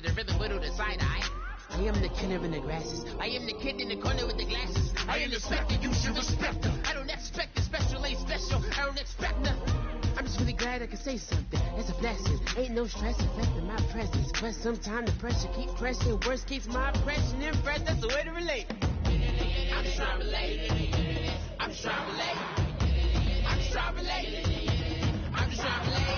the rhythm, whittle the side-eye. I am the killer in the grasses. I am the kid in the corner with the glasses. I am the specter, you should respect her. I don't expect the special, ain't special. I don't expect her. I'm just really glad I can say something. That's a blessing. Ain't no stress affecting my presence. But sometimes the pressure keep pressing. Worst keeps my impression impressed. That's the way to relate. I'm just trying to relate. I'm just trying to relate. I'm just trying to relate. I'm just trying to relate.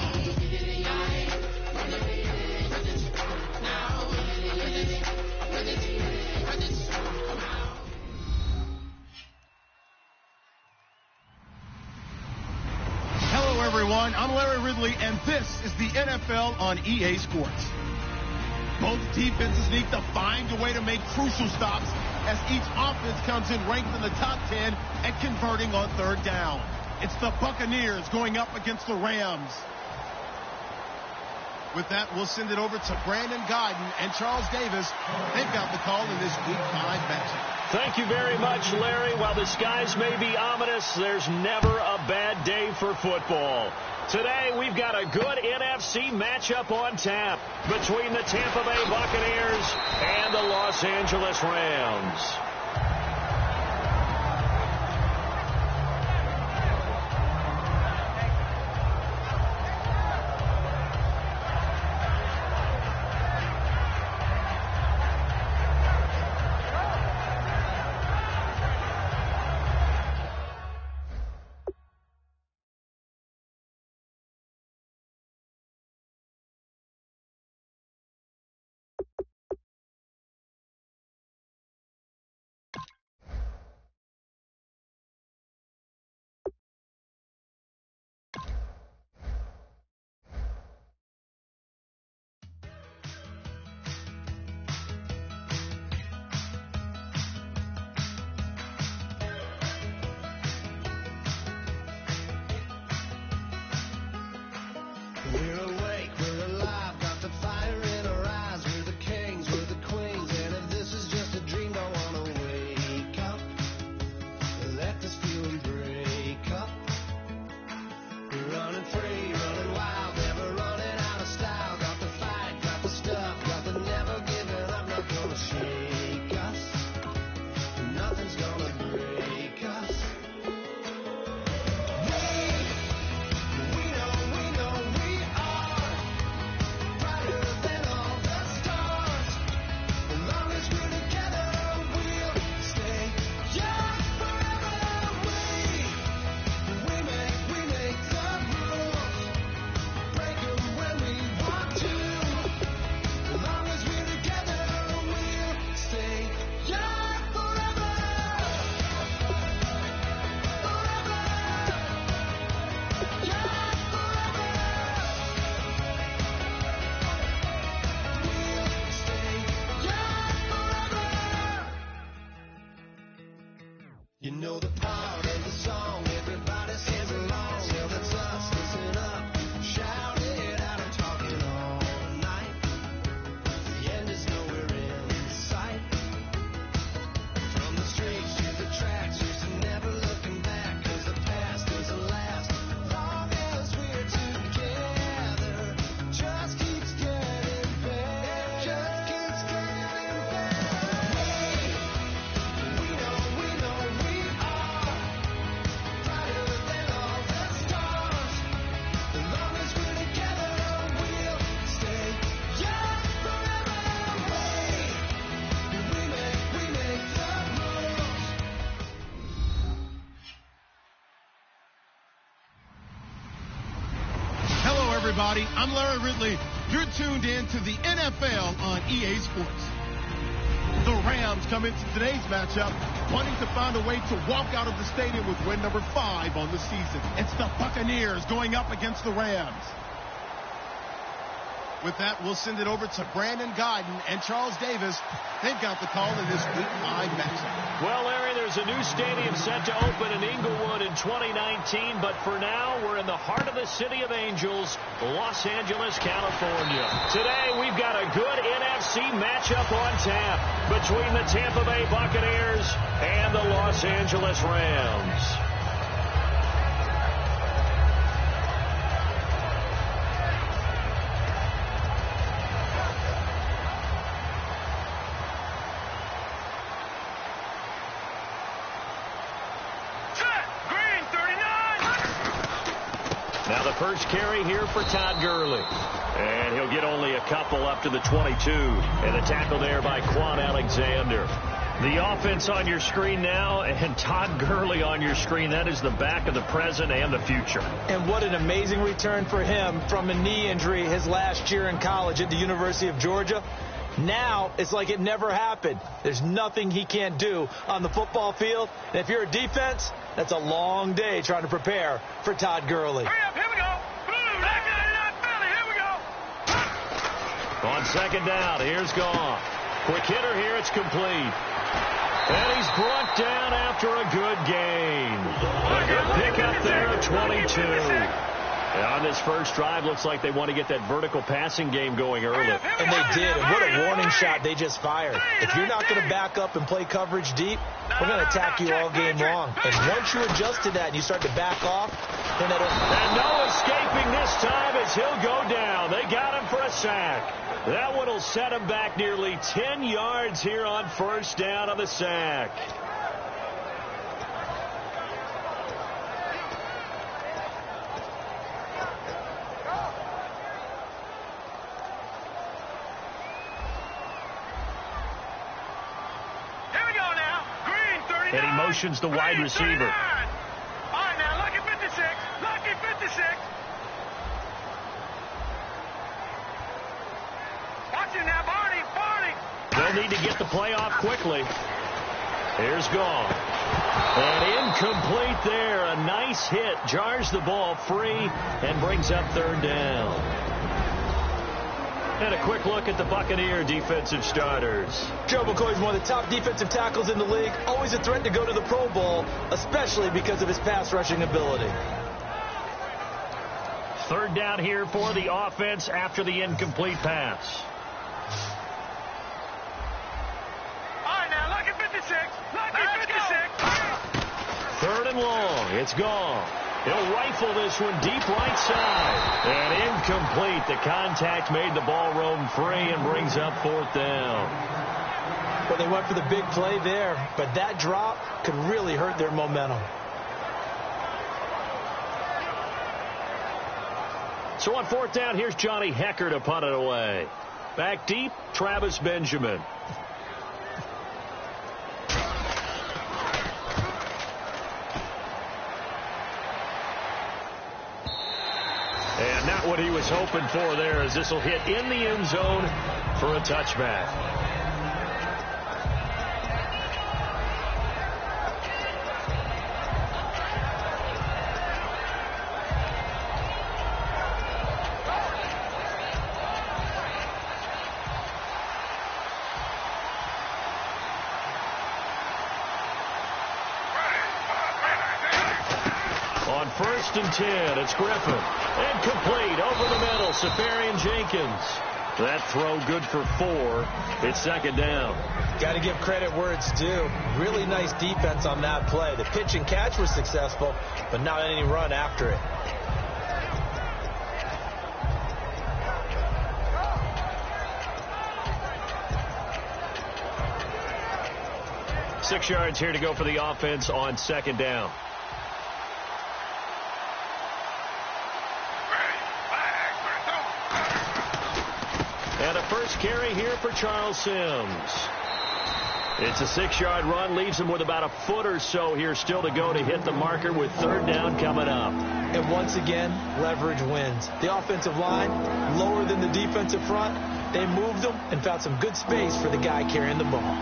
Hello, everyone. I'm Larry Ridley, and this is the NFL on EA Sports. Both defenses need to find a way to make crucial stops as each offense comes in ranked in the top 10 and converting on third down. It's the Buccaneers going up against the Rams. With that, we'll send it over to Brandon Godden and Charles Davis. They've got the call in this Week 5 matchup. Thank you very much, Larry. While the skies may be ominous, there's never a bad day for football. Today, we've got a good NFC matchup on tap between the Tampa Bay Buccaneers and the Los Angeles Rams. We're awake, we're alive, got the fire in our eyes. We're the kings, we're the queens, and if this is just a dream, don't wanna wake up. Let this feeling break up. We're running free, running wild, never running out of style. Got the fight, got the stuff, got the never giving up. Not gonna shake us, nothing's gonna break us. You know the part of the song, everybody sings along. Well, that's us, listen up, shout it out, I'm talking all night. The end is nowhere in sight. From the streets to the tracks, just never looking back, 'cause the past doesn't last. Long as we're together, just keeps getting better, just keeps getting better. We know we are brighter than all the stars. As long as we're together, we'll stay young forever. We make the rules. Hello, everybody. I'm Larry Ridley. You're tuned in to the NFL on EA Sports. The Rams come into today's matchup wanting to find a way to walk out of the stadium with win number 5 on the season. It's the Buccaneers going up against the Rams. With that, we'll send it over to Brandon Godden and Charles Davis. They've got the call in this Week 5 matchup. Well, Larry, there's a new stadium set to open in Inglewood in 2019, but for now, we're in the heart of the City of Angels, Los Angeles, California. Today, we've got a good NFC matchup on tap between the Tampa Bay Buccaneers and the Los Angeles Rams. first carry here for Todd Gurley. And he'll get only a couple up to the 22. And the tackle there by Quan Alexander. The offense on your screen now, and Todd Gurley on your screen. That is the back of the present and the future. And what an amazing return for him from a knee injury his last year in college at the University of Georgia. Now it's like it never happened. There's nothing he can't do on the football field. And if you're a defense, that's a long day trying to prepare for Todd Gurley. Hurry up, here we go. Here we go. On second down, here's Goff. Quick hitter here, it's complete. And he's brought down after a good gain. Pick up there, 22. And on this first drive, looks like they want to get that vertical passing game going early. And they did. And what a warning shot they just fired. If you're not going to back up and play coverage deep, we're going to attack you all game long. And once you adjust to that and you start to back off, then it'll... And no escaping this time as he'll go down. They got him for a sack. That one will set him back nearly 10 yards here on first down on the sack. And he motions the wide receiver. All right, now, lucky 56. Lucky 56. Watch him now, Barney. They'll need to get the play off quickly. Here's Goff. And incomplete there. A nice hit. Jars the ball free and brings up third down. And a quick look at the Buccaneer defensive starters. Joe McCoy's one of the top defensive tackles in the league. Always a threat to go to the Pro Bowl, especially because of his pass rushing ability. Third down here for the offense after the incomplete pass. All right, now, lucky 56. Lucky 56. Third and long. It's gone. He'll rifle this one deep right side. And incomplete. The contact made the ball roam free and brings up fourth down. Well, they went for the big play there, but that drop could really hurt their momentum. So on fourth down, here's Johnny Hecker to punt it away. Back deep, Travis Benjamin. And not what he was hoping for there, as this will hit in the end zone for a touchback. On first and 10, it's Griffin. And complete over the middle, Safarian Jenkins. That throw good for 4. It's second down. Got to give credit where it's due. Really nice defense on that play. The pitch and catch was successful, but not any run after it. Six yards here to go for the offense on second down. And a first carry here for Charles Sims. It's a 6-yard run, leaves him with about a foot or so here still to go to hit the marker with third down coming up. And once again, leverage wins. The offensive line, lower than the defensive front, they moved them and found some good space for the guy carrying the ball.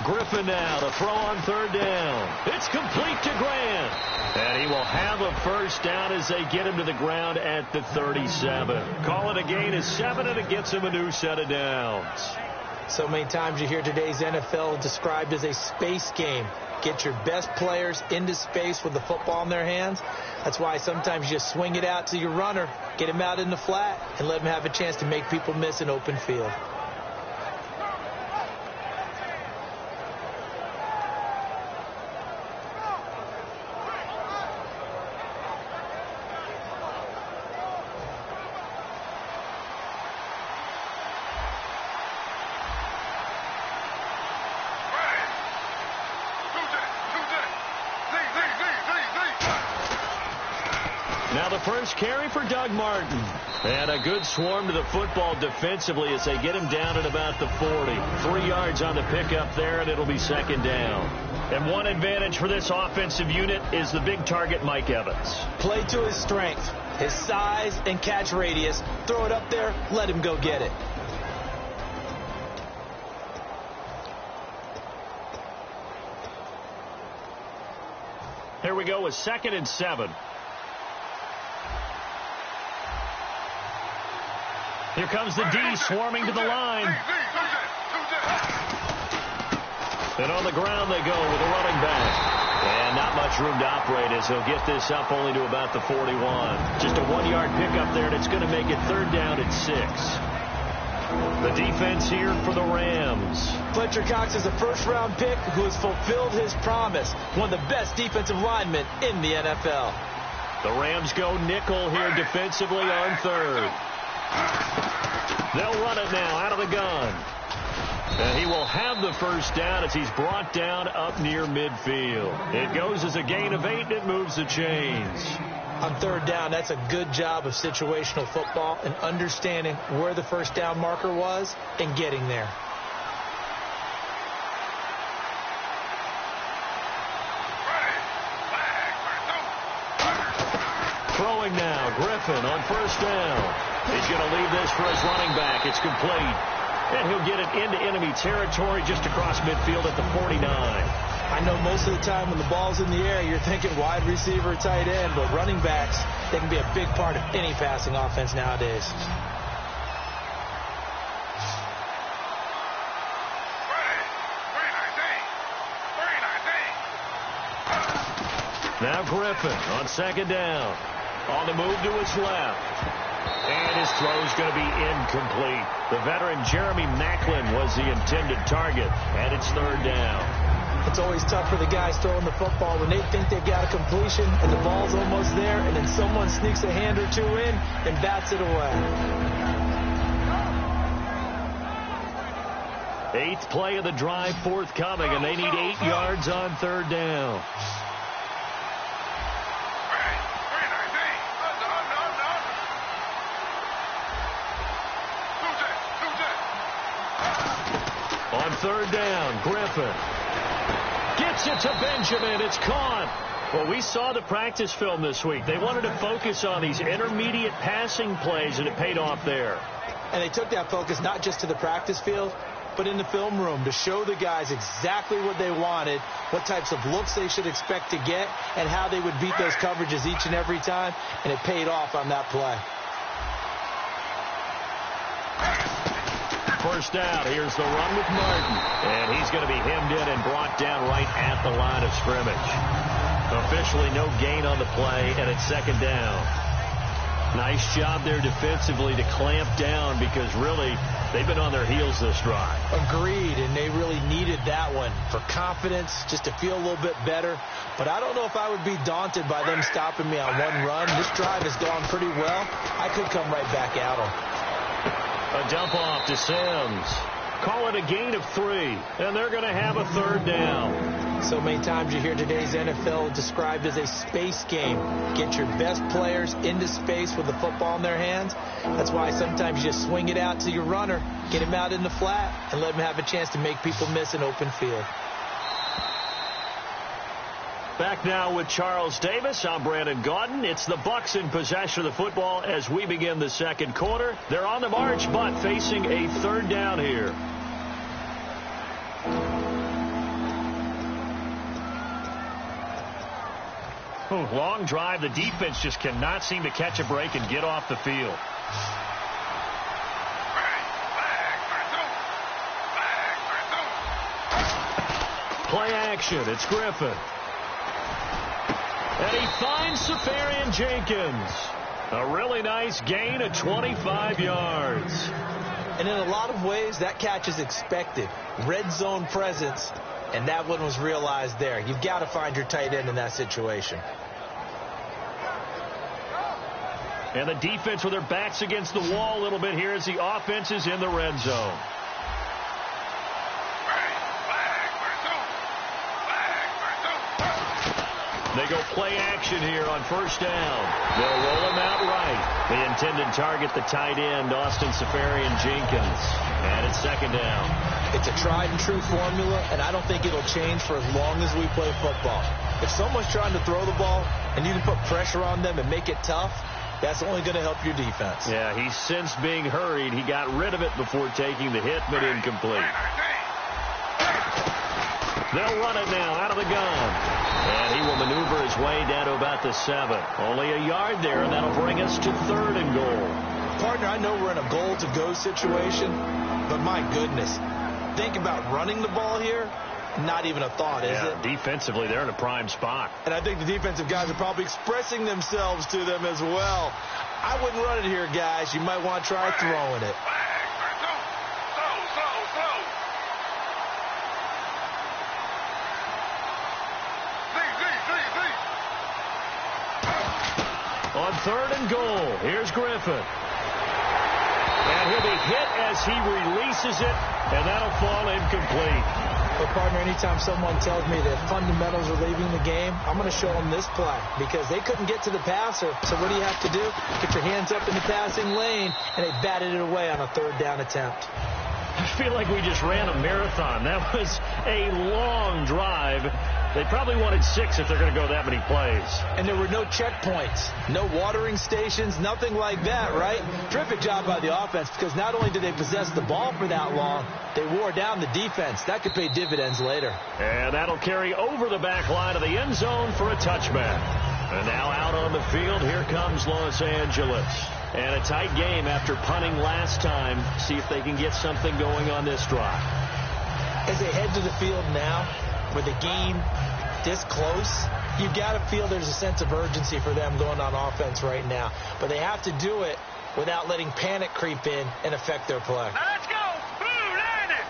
Griffin now to throw on third down. It's complete to Grant. And he will have a first down as they get him to the ground at the 37. Call it a gain of 7, and it gets him a new set of downs. So many times you hear today's NFL described as a space game. Get your best players into space with the football in their hands. That's why sometimes you swing it out to your runner, get him out in the flat, and let him have a chance to make people miss an open field. first carry for Doug Martin. And a good swarm to the football defensively as they get him down at about the 40. 3 yards on the pickup there, and it'll be second down. And one advantage for this offensive unit is the big target, Mike Evans. Play to his strength, his size and catch radius. Throw it up there, let him go get it. Here we go with 2nd and 7. Here comes the D swarming to the line. And on the ground they go with a running back. And not much room to operate as he'll get this up only to about the 41. Just a 1-yard pickup there, and it's going to make it 3rd down at 6. The defense here for the Rams. Fletcher Cox is a first-round pick who has fulfilled his promise. One of the best defensive linemen in the NFL. The Rams go nickel here defensively on 3rd. They'll run it now out of the gun. And he will have the first down as he's brought down up near midfield. It goes as a gain of 8, and it moves the chains. On 3rd down, that's a good job of situational football and understanding where the first down marker was and getting there. Throwing now, Griffin on 1st down. He's going to leave this for his running back. It's complete. And he'll get it into enemy territory just across midfield at the 49. I know most of the time when the ball's in the air, you're thinking wide receiver, tight end, but running backs, they can be a big part of any passing offense nowadays. Now Griffin on 2nd down. On the move to his left. And his throw's going to be incomplete. The veteran Jeremy Maclin was the intended target, and it's 3rd down. It's always tough for the guys throwing the football when they think they've got a completion and the ball's almost there, and then someone sneaks a hand or two in and bats it away. 8th play of the drive forthcoming, and they need 8 yards on 3rd down. On 3rd down, Griffin gets it to Benjamin. It's caught. Well, we saw the practice film this week. They wanted to focus on these intermediate passing plays, and it paid off there. And they took that focus not just to the practice field, but in the film room to show the guys exactly what they wanted, what types of looks they should expect to get, and how they would beat those coverages each and every time, and it paid off on that play. First down, here's the run with Martin. And he's going to be hemmed in and brought down right at the line of scrimmage. Officially no gain on the play, and it's 2nd down. Nice job there defensively to clamp down because really they've been on their heels this drive. Agreed, and they really needed that one for confidence, just to feel a little bit better. But I don't know if I would be daunted by them stopping me on one run. This drive has gone pretty well. I could come right back at them. A dump off to Sims. Call it a gain of 3, and they're going to have a 3rd down. So many times you hear today's NFL described as a space game. Get your best players into space with the football in their hands. That's why sometimes you just swing it out to your runner, get him out in the flat, and let him have a chance to make people miss an open field. Back now with Charles Davis. I'm Brandon Gaudin. It's the Bucs in possession of the football as we begin the 2nd quarter. They're on the march, but facing a 3rd down here. Long drive. The defense just cannot seem to catch a break and get off the field. Play action. It's Griffin. And he finds Safarian Jenkins. A really nice gain of 25 yards. And in a lot of ways, that catch is expected. Red zone presence, and that one was realized there. You've got to find your tight end in that situation. And the defense with their backs against the wall a little bit here as the offense is in the red zone. They go play action here on first down. They'll roll him out right. The intended target, the tight end, Austin Safarian-Jenkins. And it's second down. It's a tried-and-true formula, and I don't think it'll change for as long as we play football. If someone's trying to throw the ball and you can put pressure on them and make it tough, that's only going to help your defense. Yeah, he's since being hurried. He got rid of it before taking the hit, but incomplete. They'll run it now out of the gun. And he will maneuver his way down to about the 7. Only a yard there, and that'll bring us to 3rd and goal. Partner, I know we're in a goal-to-go situation, but my goodness, think about running the ball here. Not even a thought, is it? Defensively, they're in a prime spot. And I think the defensive guys are probably expressing themselves to them as well. I wouldn't run it here, guys. You might want to try throwing it. On 3rd and goal, here's Griffin. And he'll be hit as he releases it, and that'll fall incomplete. But, partner, anytime someone tells me that fundamentals are leaving the game, I'm going to show them this play because they couldn't get to the passer. So what do you have to do? Get your hands up in the passing lane, and they batted it away on a 3rd down attempt. I feel like we just ran a marathon. That was a long drive. They probably wanted 6 if they're going to go that many plays. And there were no checkpoints, no watering stations, nothing like that, right? Terrific job by the offense because not only did they possess the ball for that long, they wore down the defense. That could pay dividends later. And that'll carry over the back line of the end zone for a touchback. And now out on the field, here comes Los Angeles. And a tight game after punting last time. See if they can get something going on this drive. As they head to the field now, with the game this close, you've got to feel there's a sense of urgency for them going on offense right now. But they have to do it without letting panic creep in and affect their play. Now let's go. Blue line it.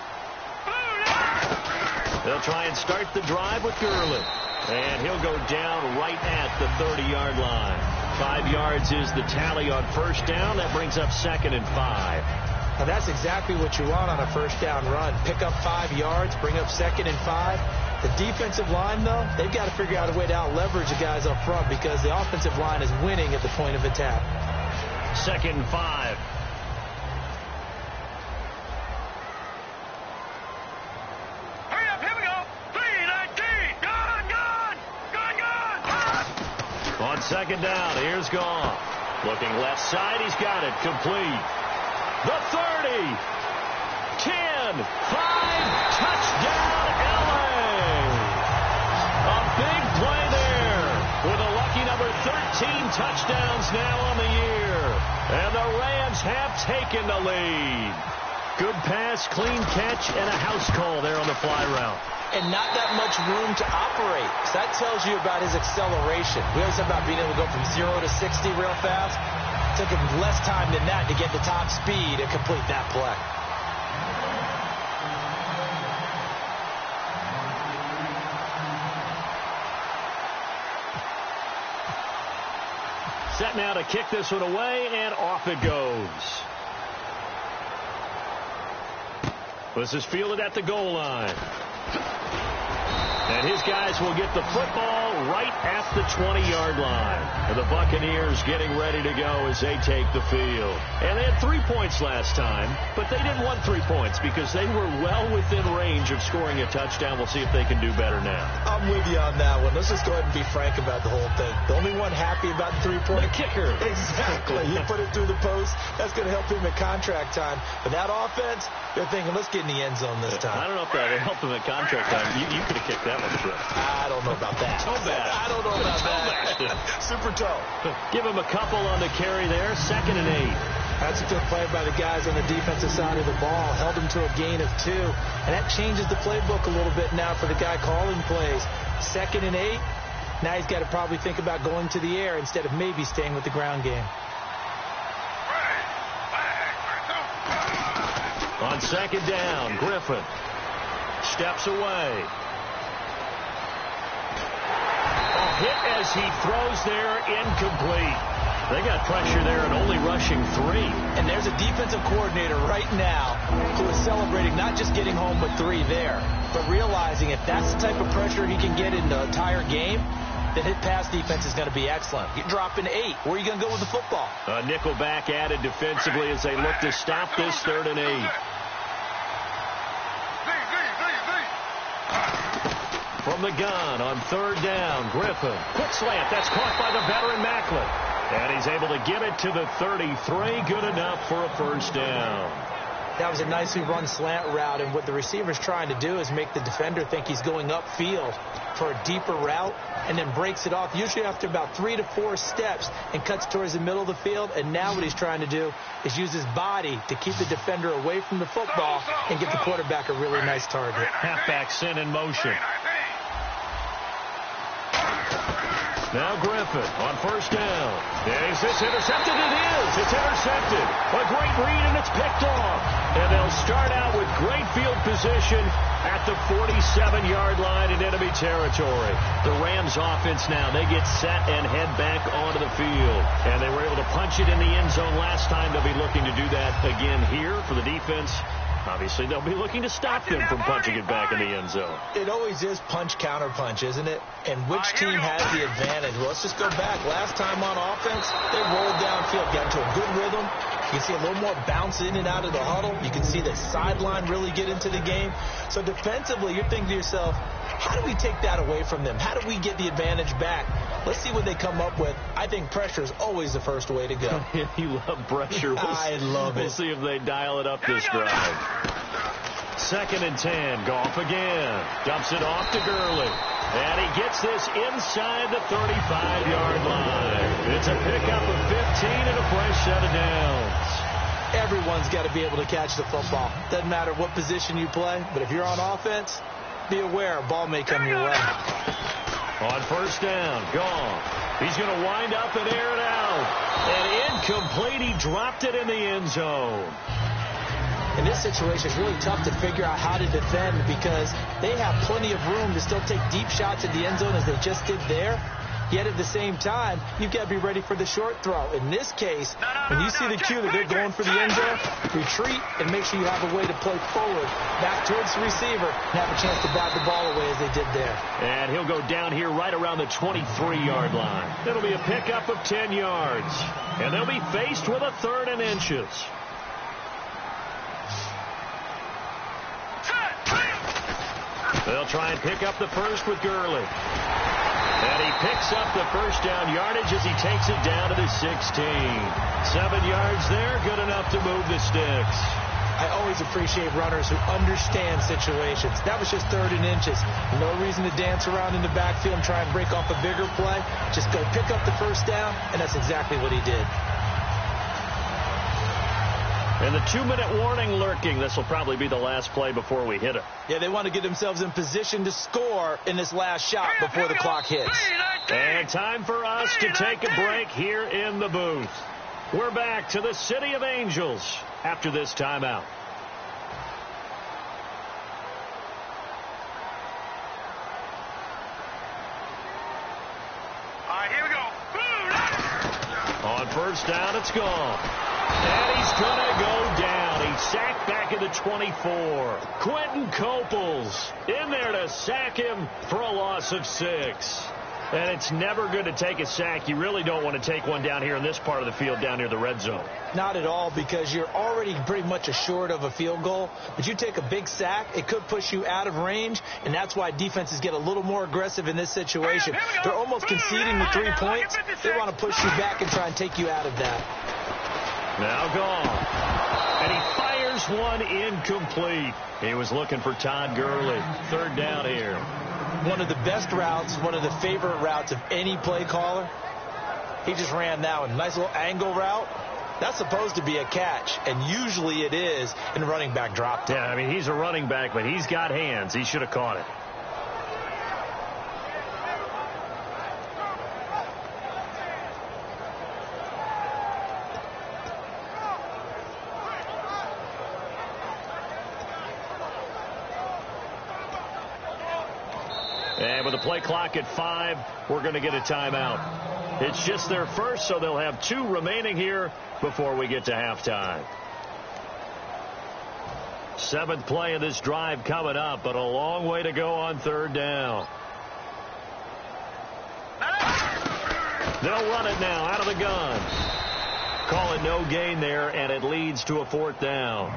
Blue line. They'll try and start the drive with Gurley. And he'll go down right at the 30-yard line. 5 yards is the tally on first down. That brings up 2nd and 5. Now that's exactly what you want on a first down run. Pick up 5 yards, bring up 2nd and 5. The defensive line, though, they've got to figure out a way to out-leverage the guys up front because the offensive line is winning at the point of attack. 2nd and 5. Hurry up, here we go. 3-19. Gone. On 2nd down, here's Goff. Looking left side, he's got it. Complete. The 30. 10. 5. Touchdown, LA. A big play there with a lucky number 13 touchdowns now on the year. And the Rams have taken the lead. Good pass, clean catch, and a house call there on the fly route. And not that much room to operate. So that tells you about his acceleration. We always talk about being able to go from 0 to 60 real fast. It took him less time than that to get the top speed and complete that play. Set now to kick this one away, and off it goes. This is fielded at the goal line. And his guys will get the football right at the 20-yard line. And the Buccaneers getting ready to go as they take the field. And they had 3 points last time, but they didn't want 3 points because they were well within range of scoring a touchdown. We'll see if they can do better now. I'm with you on that one. Let's just go ahead and be frank about the whole thing. The only one happy about the 3-point. The kicker. Exactly. You put it through the post. That's going to help him at contract time. But that offense, they're thinking, let's get in the end zone this time. I don't know if that helped him at contract time. You could have kicked that one through. I don't know about that. Toe bash. I don't know about that. Super toe. Give him a couple on the carry there. 2nd and 8. That's a good play by the guys on the defensive side of the ball. Held him to a gain of 2. And that changes the playbook a little bit now for the guy calling plays. 2nd and 8. Now he's got to probably think about going to the air instead of maybe staying with the ground game. On 2nd down, Griffin steps away. Hit as he throws there, incomplete. They got pressure there and only rushing 3. And there's a defensive coordinator right now who is celebrating not just getting home with 3 there, but realizing if that's the type of pressure he can get in the entire game, then his pass defense is going to be excellent. You're dropping 8. Where are you going to go with the football? A nickel back added defensively as they look to stop this 3rd and 8. From the gun on 3rd down, Griffin. Quick slant. That's caught by the veteran Macklin. And he's able to get it to the 33. Good enough for a 1st down. That was a nicely run slant route, and what the receiver's trying to do is make the defender think he's going upfield for a deeper route and then breaks it off, usually after about 3 to 4 steps, and cuts towards the middle of the field. And now what he's trying to do is use his body to keep the defender away from the football and get the quarterback a really nice target. Halfback sent in motion. Now Griffin on 1st down. Is this intercepted? It is. It's intercepted. A great read, and it's picked off. And they'll start out with great field position at the 47-yard line in enemy territory. The Rams offense now, they get set and head back onto the field. And they were able to punch it in the end zone last time. They'll be looking to do that again here for the defense. Obviously, they'll be looking to stop them from punching it back in the end zone. It always is punch-counter-punch, isn't it? And which team has the advantage? Well, let's just go back. Last time on offense, they rolled downfield, got into a good rhythm. You can see a little more bounce in and out of the huddle. You can see the sideline really get into the game. So defensively, you're thinking to yourself, how do we take that away from them? How do we get the advantage back? Let's see what they come up with. I think pressure is always the first way to go. You love pressure. I love it. We'll see if they dial it up this drive. 2nd and 10. Goff again. Dumps it off to Gurley. And he gets this inside the 35-yard line. It's a pickup of 15 and a fresh set of downs. Everyone's got to be able to catch the football. Doesn't matter what position you play, but if you're on offense, be aware a ball may come your way. On 1st down, Goff. He's going to wind up and air it out. And incomplete. He dropped it in the end zone. In this situation, it's really tough to figure out how to defend because they have plenty of room to still take deep shots at the end zone as they just did there. Yet at the same time, you've got to be ready for the short throw. In this case, when you see the cue that they're going for the end zone, retreat and make sure you have a way to play forward, back towards the receiver, and have a chance to bat the ball away as they did there. And he'll go down here right around the 23-yard line. It'll be a pickup of 10 yards. And they'll be faced with a 3rd and inches. They'll try and pick up the first with Gurley. And he picks up the 1st down yardage as he takes it down to the 16. 7 yards there, good enough to move the sticks. I always appreciate runners who understand situations. That was just 3rd and inches. No reason to dance around in the backfield and try and break off a bigger play. Just go pick up the 1st down, and that's exactly what he did. And the 2-minute warning lurking. This will probably be the last play before we hit it. Yeah, they want to get themselves in position to score in this last shot before the clock hits. And time for us to take a break here in the booth. We're back to the City of Angels after this timeout. All right, here we go. On 1st down, it's gone. And he's going to go down. He's sacked back at the 24. Quentin Coples in there to sack him for a loss of 6. And it's never good to take a sack. You really don't want to take one down here in this part of the field down near the red zone. Not at all, because you're already pretty much assured of a field goal. But you take a big sack, it could push you out of range, and that's why defenses get a little more aggressive in this situation. They're almost conceding the 3 points. They want to push you back and try and take you out of that. Now gone. And he fires one incomplete. He was looking for Todd Gurley. 3rd down here. One of the best routes, one of the favorite routes of any play caller. He just ran that one. Nice little angle route. That's supposed to be a catch, and usually it is, and the running back dropped it. Yeah, I mean, he's a running back, but he's got hands. He should have caught it. And with the play clock at 5, we're going to get a timeout. It's just their first, so they'll have 2 remaining here before we get to halftime. 7th play of this drive coming up, but a long way to go on 3rd down. No, They'll run it now out of the gun. Call it no gain there, and it leads to a 4th down.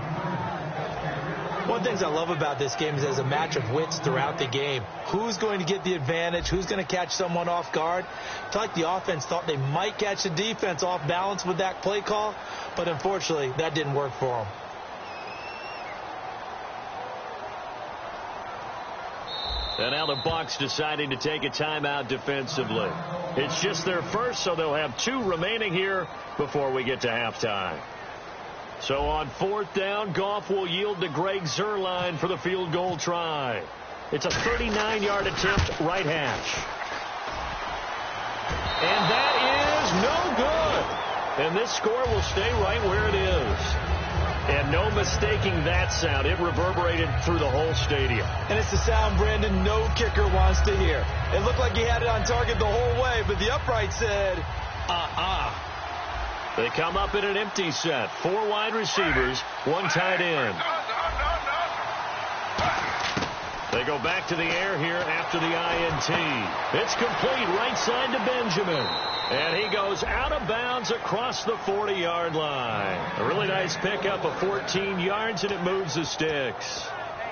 One of the things I love about this game is there's a match of wits throughout the game. Who's going to get the advantage? Who's going to catch someone off guard? I feel like the offense thought they might catch the defense off balance with that play call, but unfortunately, that didn't work for them. And now the Bucs deciding to take a timeout defensively. It's just their first, so they'll have 2 remaining here before we get to halftime. So on 4th down, Goff will yield to Greg Zuerlein for the field goal try. It's a 39-yard attempt, right hash. And that is no good. And this score will stay right where it is. And no mistaking that sound. It reverberated through the whole stadium. And it's the sound, Brandon, no kicker wants to hear. It looked like he had it on target the whole way, but the upright said, They come up in an empty set. 4 wide receivers, 1 tight end. They go back to the air here after the INT. It's complete right side to Benjamin. And he goes out of bounds across the 40-yard line. A really nice pickup of 14 yards, and it moves the sticks.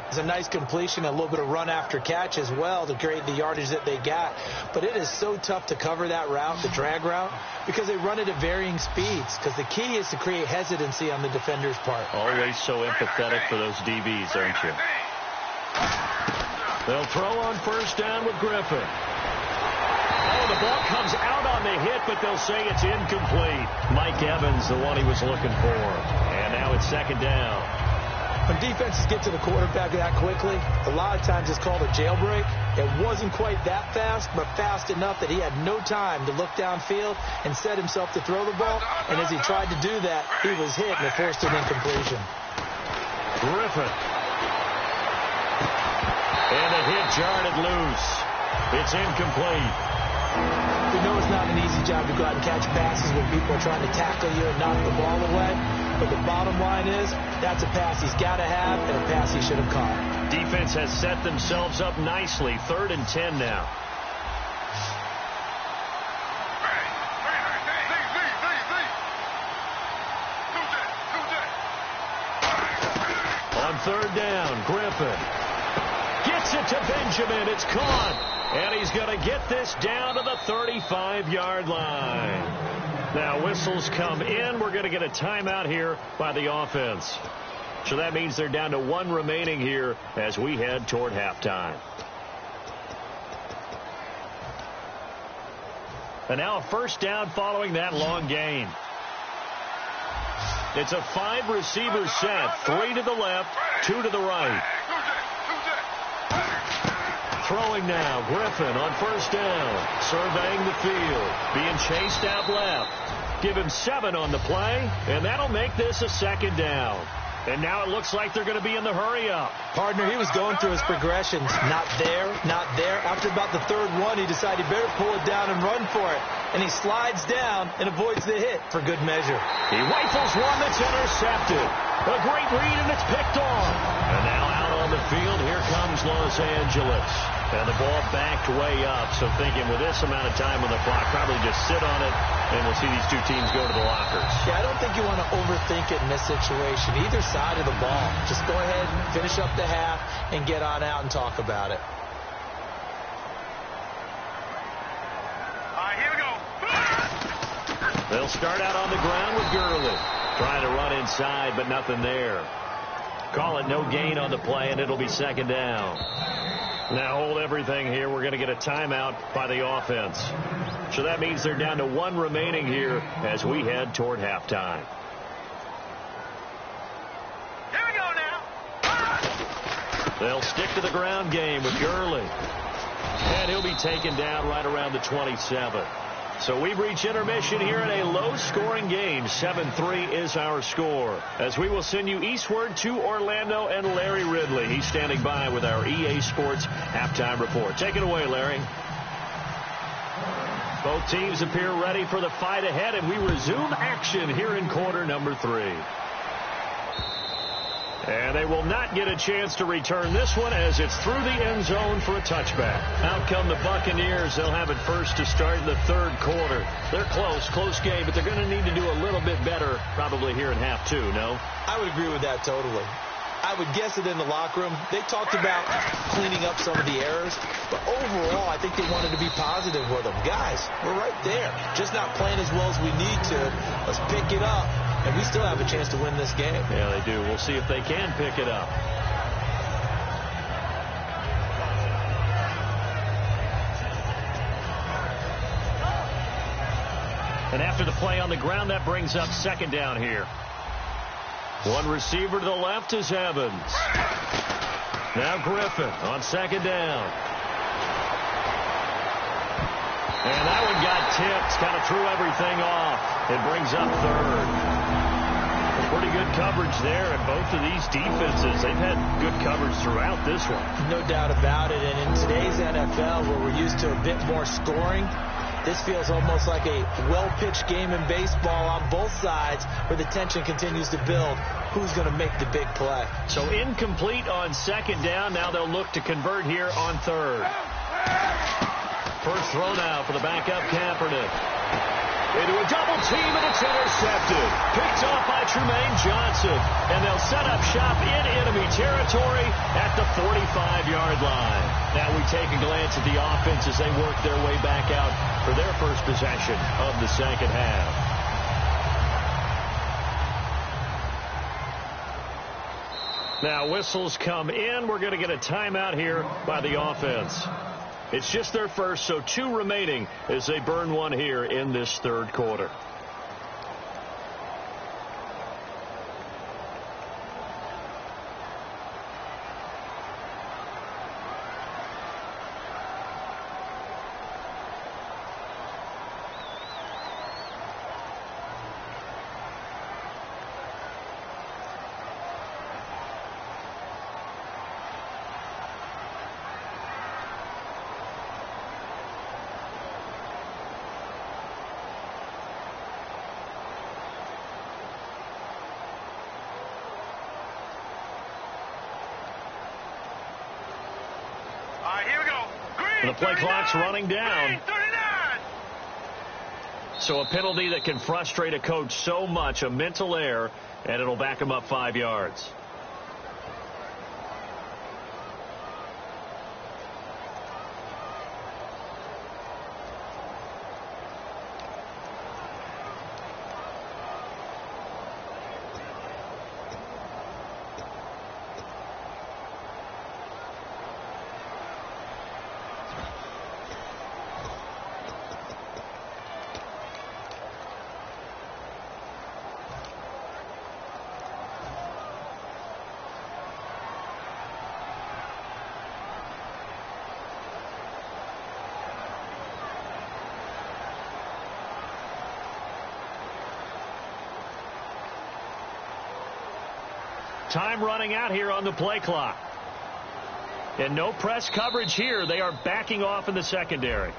It's a nice completion, a little bit of run after catch as well to create the yardage that they got. But it is so tough to cover that route, the drag route, because they run it at varying speeds. Because the key is to create hesitancy on the defender's part. Always so empathetic for those DBs, aren't you? They'll throw on 1st down with Griffin. Oh, the ball comes out on the hit, but they'll say it's incomplete. Mike Evans, the one he was looking for. And now it's 2nd down. When defenses get to the quarterback that quickly, a lot of times it's called a jailbreak. It wasn't quite that fast, but fast enough that he had no time to look downfield and set himself to throw the ball. And as he tried to do that, he was hit and it forced an incompletion. Griffin. And the hit jarred it loose. It's incomplete. We know it's not an easy job to go out and catch passes when people are trying to tackle you and knock the ball away. But the bottom line is, that's a pass he's got to have and a pass he should have caught. Defense has set themselves up nicely. 3rd and 10 now. On 3rd down, Griffin gets it to Benjamin. It's caught. And he's going to get this down to the 35-yard line. Now whistles come in. We're going to get a timeout here by the offense. So that means they're down to 1 remaining here as we head toward halftime. And now a 1st down following that long gain. It's a 5-receiver set. 3 to the left, 2 to the right. Throwing now, Griffin on 1st down. Surveying the field. Being chased out left. Give him 7 on the play, and that'll make this a 2nd down. And now it looks like they're going to be in the hurry-up. Partner, he was going through his progressions. Not there, not there. After about the 3rd one, he decided he better pull it down and run for it. And he slides down and avoids the hit for good measure. He rifles one that's intercepted. A great read, and it's picked off. And now out on the field, here comes Los Angeles. And the ball backed way up, so thinking with this amount of time on the clock, probably just sit on it, and we'll see these 2 teams go to the lockers. Yeah, I don't think you want to overthink it in this situation. Either side of the ball. Just go ahead, finish up the half, and get on out and talk about it. All right, here we go. They'll start out on the ground with Gurley. Trying to run inside, but nothing there. Call it no gain on the play, and it'll be 2nd down. Now hold everything here. We're going to get a timeout by the offense. So that means they're down to 1 remaining here as we head toward halftime. Here we go now. They'll stick to the ground game with Gurley. And he'll be taken down right around the 27. So we've reached intermission here in a low-scoring game. 7-3 is our score. As we will send you eastward to Orlando and Larry Ridley. He's standing by with our EA Sports halftime report. Take it away, Larry. Both teams appear ready for the fight ahead, and we resume action here in quarter number 3. And they will not get a chance to return this one as it's through the end zone for a touchback. Out come the Buccaneers. They'll have it first to start in the third quarter. They're close game, but they're going to need to do a little bit better probably here in half two, no? I would agree with that totally. I would guess it in the locker room. They talked about cleaning up some of the errors, but overall, I think they wanted to be positive with them. Guys, we're right there. Just not playing as well as we need to. Let's pick it up, and we still have a chance to win this game. Yeah, they do. We'll see if they can pick it up. And after the play on the ground, that brings up second down here. One receiver to the left is Evans. Now Griffin on second down. And that one got tipped, kind of threw everything off. It brings up third. Pretty good coverage there, and both of these defenses, they've had good coverage throughout this one. No doubt about it, and in today's NFL, where we're used to a bit more scoring, this feels almost like a well-pitched game in baseball on both sides where the tension continues to build. Who's going to make the big play? So incomplete on second down. Now they'll look to convert here on third. First throw now for the backup Kaepernick. Into a double team, and it's intercepted. Picked off by Tremaine Johnson. And they'll set up shop in enemy territory at the 45-yard line. Now we take a glance at the offense as they work their way back out for their first possession of the second half. Now whistles come in. We're going to get a timeout here by the offense. It's just their first, so 2 remaining as they burn one here in this third quarter. The play clock's running down. So a penalty that can frustrate a coach so much, a mental error, and it'll back him up 5 yards. Time running out here on the play clock. And no press coverage here. They are backing off in the secondary.